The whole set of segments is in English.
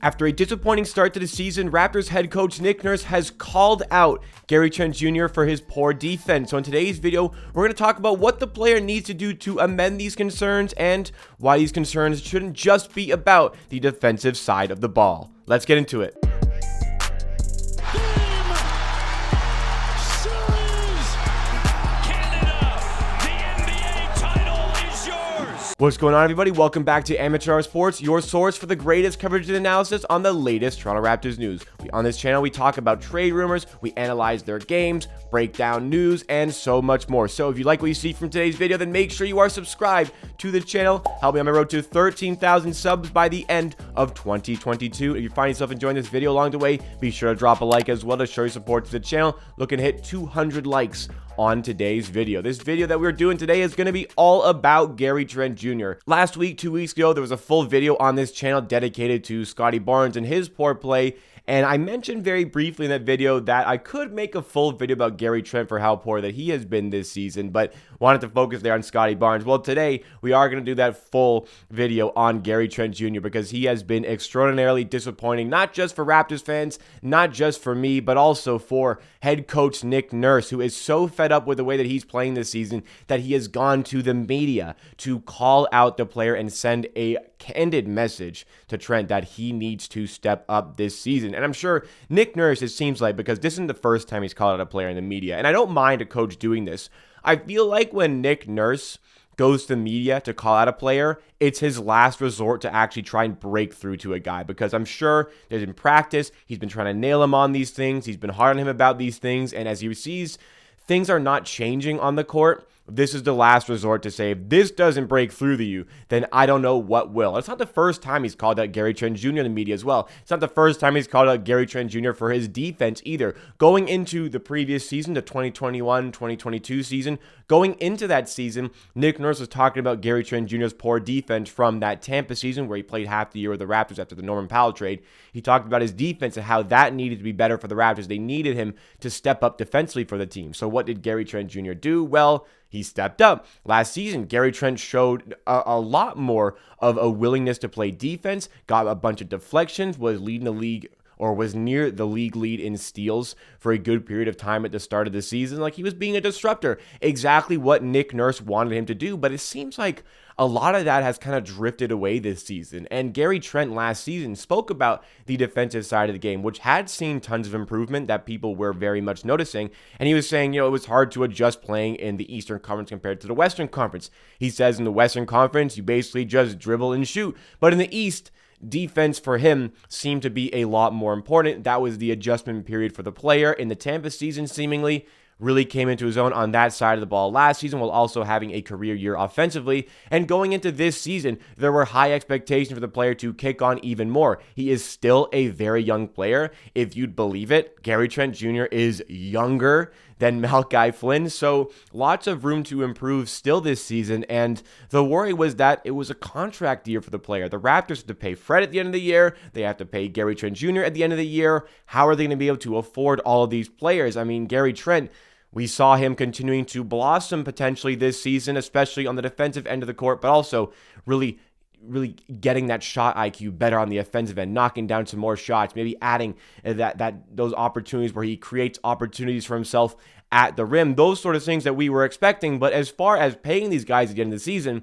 After a disappointing start to the season, Raptors head coach Nick Nurse has called out Gary Trent Jr. for his poor defense. So in today's video, we're going to talk about what the player needs to do to amend these concerns and why these concerns shouldn't just be about the defensive side of the ball. Let's get into it. What's going on, everybody? Welcome back to Amateur Hour Sports, your source for the greatest coverage and analysis on the latest Toronto Raptors news. On this channel, we talk about trade rumors, we analyze their games, break down news, and so much more. So if you like what you see from today's video, then make sure you are subscribed to the channel. Help me on my road to 13,000 subs by the end of 2022. If you find yourself enjoying this video along the way, be sure to drop a like as well to show your support to the channel. Looking to hit 200 likes on today's video. This video that we're doing today is going to be all about Gary Trent Jr. Last week, 2 weeks ago, there was a full video on this channel dedicated to Scottie Barnes and his poor play. And I mentioned very briefly in that video that I could make a full video about Gary Trent for how poor that he has been this season, but wanted to focus there on Scottie Barnes. Well, today we are going to do that full video on Gary Trent Jr. because he has been extraordinarily disappointing, not just for Raptors fans, not just for me, but also for head coach Nick Nurse, who is so fed up with the way that he's playing this season that he has gone to the media to call out the player and send a candid message to Trent that he needs to step up this season. And I'm sure Nick Nurse, it seems like, because this isn't the first time he's called out a player in the media, and I don't mind a coach doing this. I feel like when Nick Nurse goes to the media to call out a player, it's his last resort to actually try and break through to a guy, because I'm sure that in practice, he's been trying to nail him on these things. He's been hard on him about these things. And as he sees things are not changing on the court, this is the last resort to say, if this doesn't break through to you, then I don't know what will. It's not the first time he's called out Gary Trent Jr. in the media as well. It's not the first time he's called out Gary Trent Jr. for his defense either. Going into the previous season, the 2021-2022 season, going into that season, Nick Nurse was talking about Gary Trent Jr.'s poor defense from that Tampa season where he played half the year with the Raptors after the Norman Powell trade. He talked about his defense and how that needed to be better for the Raptors. They needed him to step up defensively for the team. So what did Gary Trent Jr. do? Well, he stepped up. Last season, Gary Trent showed a lot more of a willingness to play defense, got a bunch of deflections, was leading the league or was near the league lead in steals for a good period of time at the start of the season. Like, he was being a disruptor. Exactly what Nick Nurse wanted him to do, but it seems like a lot of that has kind of drifted away this season. And Gary Trent last season spoke about the defensive side of the game, which had seen tons of improvement that people were very much noticing. And he was saying, it was hard to adjust playing in the Eastern Conference compared to the Western Conference. He says in the Western Conference, you basically just dribble and shoot. But in the East, defense for him seemed to be a lot more important. That was the adjustment period for the player. In the Tampa season, seemingly really came into his own on that side of the ball last season, while also having a career year offensively. And going into this season, there were high expectations for the player to kick on even more. He is still a very young player. If you'd believe it, Gary Trent Jr. is younger than Malachi Flynn, so lots of room to improve still this season. And the worry was that it was a contract year for the player. The Raptors have to pay Fred at the end of the year. They have to pay Gary Trent Jr. at the end of the year. How are they going to be able to afford all of these players? I mean, Gary Trent, we saw him continuing to blossom potentially this season, especially on the defensive end of the court, but also really getting that shot IQ better on the offensive end, knocking down some more shots, maybe adding those opportunities where he creates opportunities for himself at the rim, those sort of things that we were expecting. But as far as paying these guys at the end of the season,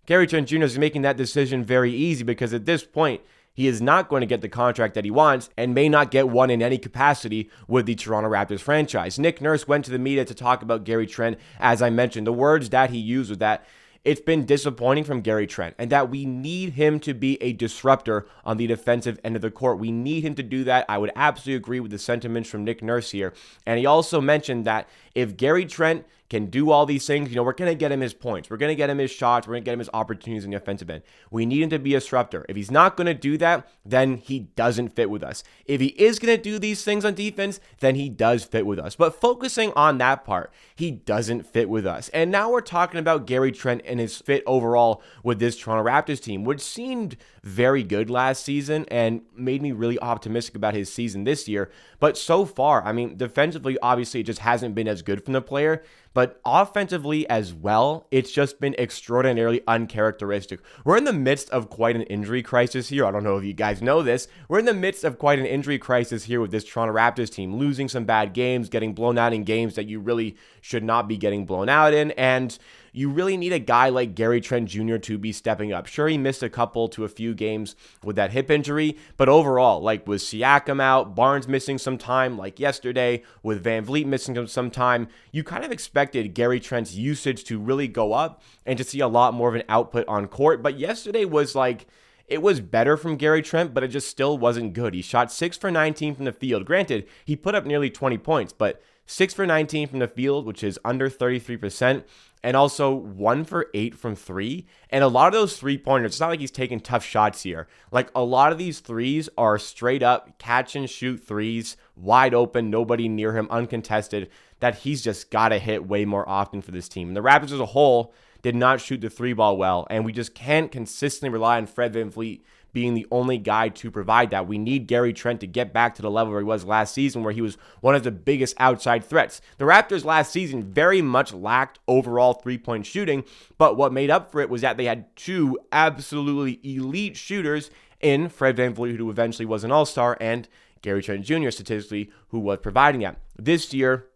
Gary Trent Jr. is making that decision very easy, because at this point, he is not going to get the contract that he wants and may not get one in any capacity with the Toronto Raptors franchise. Nick Nurse went to the media to talk about Gary Trent. As I mentioned, the words that he used was that it's been disappointing from Gary Trent and that we need him to be a disruptor on the defensive end of the court. We need him to do that. I would absolutely agree with the sentiments from Nick Nurse here. And he also mentioned that if Gary Trent can do all these things, we're going to get him his points. We're going to get him his shots. We're going to get him his opportunities in the offensive end. We need him to be a disruptor. If he's not going to do that, then he doesn't fit with us. If he is going to do these things on defense, then he does fit with us. But focusing on that part, he doesn't fit with us. And now we're talking about Gary Trent and his fit overall with this Toronto Raptors team, which seemed very good last season and made me really optimistic about his season this year. But so far, I mean, defensively, obviously, it just hasn't been as good from the player. but offensively as well, it's just been extraordinarily uncharacteristic. We're in the midst of quite an injury crisis here. I don't know if you guys know this. We're in the midst of quite an injury crisis here with this Toronto Raptors team, losing some bad games, getting blown out in games that you really should not be getting blown out in, and you really need a guy like Gary Trent Jr. to be stepping up. Sure, he missed a couple to a few games with that hip injury, but overall, like with Siakam out, Barnes missing some time like yesterday, with Van Vliet missing some time, you kind of expected Gary Trent's usage to really go up and to see a lot more of an output on court. But yesterday was like, it was better from Gary Trent, but it just still wasn't good. He shot 6 for 19 from the field. Granted, he put up nearly 20 points, but 6 for 19 from the field, which is under 33%, and also 1 for 8 from 3. And a lot of those three-pointers, it's not like he's taking tough shots here. Like, a lot of these threes are straight up catch and shoot threes, wide open, nobody near him, uncontested, that he's just got to hit way more often for this team. And the Raptors as a whole did not shoot the three ball well, and we just can't consistently rely on Fred VanVleet being the only guy to provide that. We need Gary Trent to get back to the level where he was last season, where he was one of the biggest outside threats. The Raptors last season very much lacked overall three-point shooting, but what made up for it was that they had two absolutely elite shooters in Fred VanVleet, who eventually was an all-star, and Gary Trent Jr., statistically, who was providing that. This year,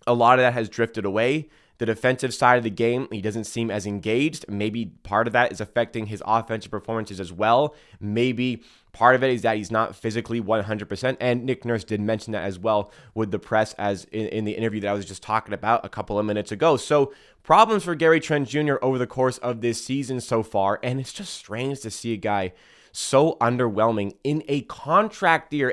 a lot of that has drifted away. The defensive side of the game, he doesn't seem as engaged. Maybe part of that is affecting his offensive performances as well. Maybe part of it is that he's not physically 100%. And Nick Nurse did mention that as well with the press as in the interview that I was just talking about a couple of minutes ago. So problems for Gary Trent Jr. over the course of this season so far. And it's just strange to see a guy so underwhelming in a contract year.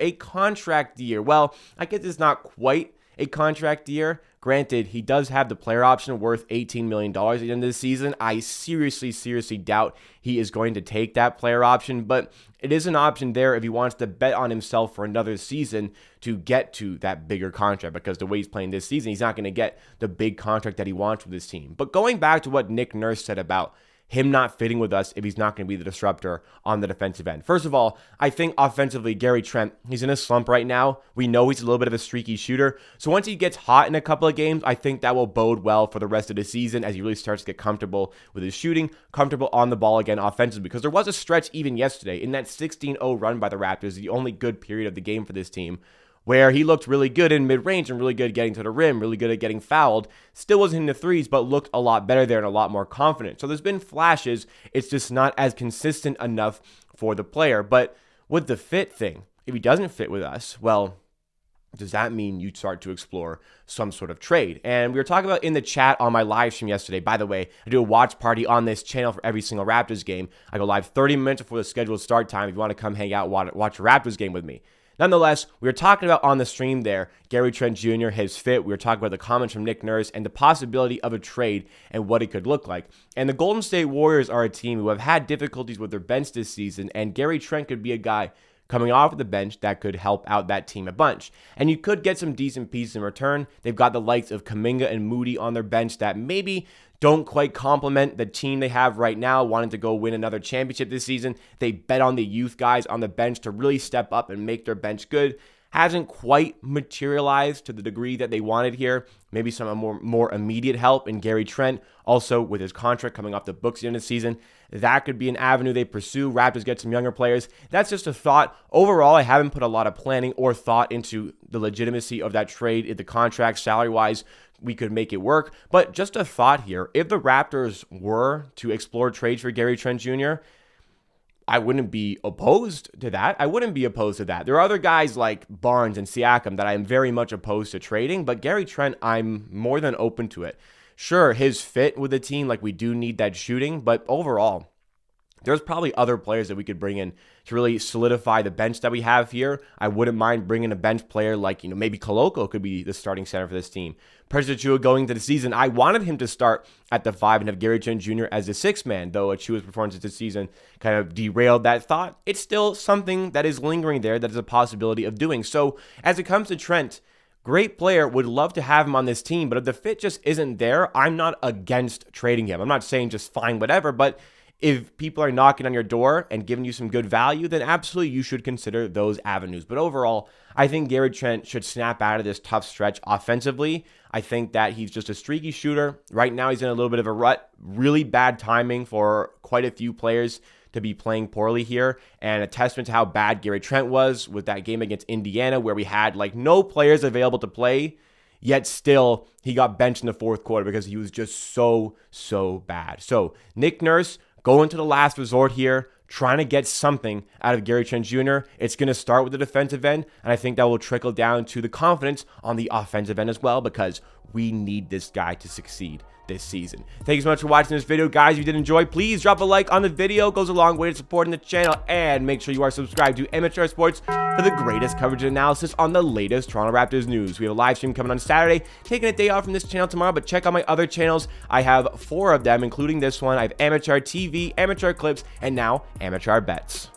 Well, I guess it's not quite a contract year. Granted, he does have the player option worth $18 million at the end of the season. I seriously doubt he is going to take that player option, but it is an option there if he wants to bet on himself for another season to get to that bigger contract, because the way he's playing this season, he's not going to get the big contract that he wants with his team. But going back to what Nick Nurse said about him not fitting with us if he's not going to be the disruptor on the defensive end. First of all, I think offensively, Gary Trent, he's in a slump right now. We know he's a little bit of a streaky shooter. So once he gets hot in a couple of games, I think that will bode well for the rest of the season as he really starts to get comfortable with his shooting, comfortable on the ball again offensively. Because there was a stretch even yesterday in that 16-0 run by the Raptors, the only good period of the game for this team, where he looked really good in mid-range and really good getting to the rim, really good at getting fouled. Still wasn't in the threes, but looked a lot better there and a lot more confident. So there's been flashes. It's just not as consistent enough for the player. But with the fit thing, if he doesn't fit with us, well, does that mean you start to explore some sort of trade? And we were talking about in the chat on my live stream yesterday. By the way, I do a watch party on this channel for every single Raptors game. I go live 30 minutes before the scheduled start time if you want to come hang out, watch a Raptors game with me. Nonetheless, we were talking about on the stream there, Gary Trent Jr., his fit. We were talking about the comments from Nick Nurse and the possibility of a trade and what it could look like. And the Golden State Warriors are a team who have had difficulties with their bench this season, and Gary Trent could be a guy coming off of the bench that could help out that team a bunch. And you could get some decent pieces in return. They've got the likes of Kuminga and Moody on their bench that maybe don't quite complement the team they have right now, wanting to go win another championship this season. They bet on the youth guys on the bench to really step up and make their bench good. Hasn't quite materialized to the degree that they wanted here. Maybe some more immediate help in Gary Trent. Also, with his contract coming off the books at the end of the season, that could be an avenue they pursue. Raptors get some younger players. That's just a thought. Overall, I haven't put a lot of planning or thought into the legitimacy of that trade. If the contract, salary-wise, we could make it work. But just a thought here. If the Raptors were to explore trades for Gary Trent Jr., I wouldn't be opposed to that. There are other guys like Barnes and Siakam that I am very much opposed to trading, but Gary Trent, I'm more than open to it. Sure, his fit with the team, like we do need that shooting, but overall, there's probably other players that we could bring in to really solidify the bench that we have here. I wouldn't mind bringing a bench player like, maybe Koloko could be the starting center for this team. Precious Achiuwa going into the season, I wanted him to start at the 5 and have Gary Trent Jr. as the 6th man, though Achiuwa's performance this season kind of derailed that thought. It's still something that is lingering there that is a possibility of doing. So as it comes to Trent, great player, would love to have him on this team, but if the fit just isn't there, I'm not against trading him. I'm not saying just fine, whatever, but if people are knocking on your door and giving you some good value, then absolutely you should consider those avenues. But overall, I think Gary Trent should snap out of this tough stretch offensively. I think that he's just a streaky shooter. Right now, he's in a little bit of a rut. Really bad timing for quite a few players to be playing poorly here, and a testament to how bad Gary Trent was with that game against Indiana, where we had like no players available to play, yet still he got benched in the fourth quarter because he was just so bad. So Nick Nurse, going to the last resort here, trying to get something out of Gary Trent Jr. It's going to start with the defensive end, and I think that will trickle down to the confidence on the offensive end as well, because we need this guy to succeed this season. Thank you so much for watching this video, guys. If you did enjoy, please drop a like on the video. It goes a long way to supporting the channel, and make sure you are subscribed to MHR Sports for the greatest coverage and analysis on the latest Toronto Raptors news. We have a live stream coming on Saturday, taking a day off from this channel tomorrow, but check out my other channels. I have 4 of them, including this one. I have Amateur TV, Amateur Clips, and now Amateur Bets.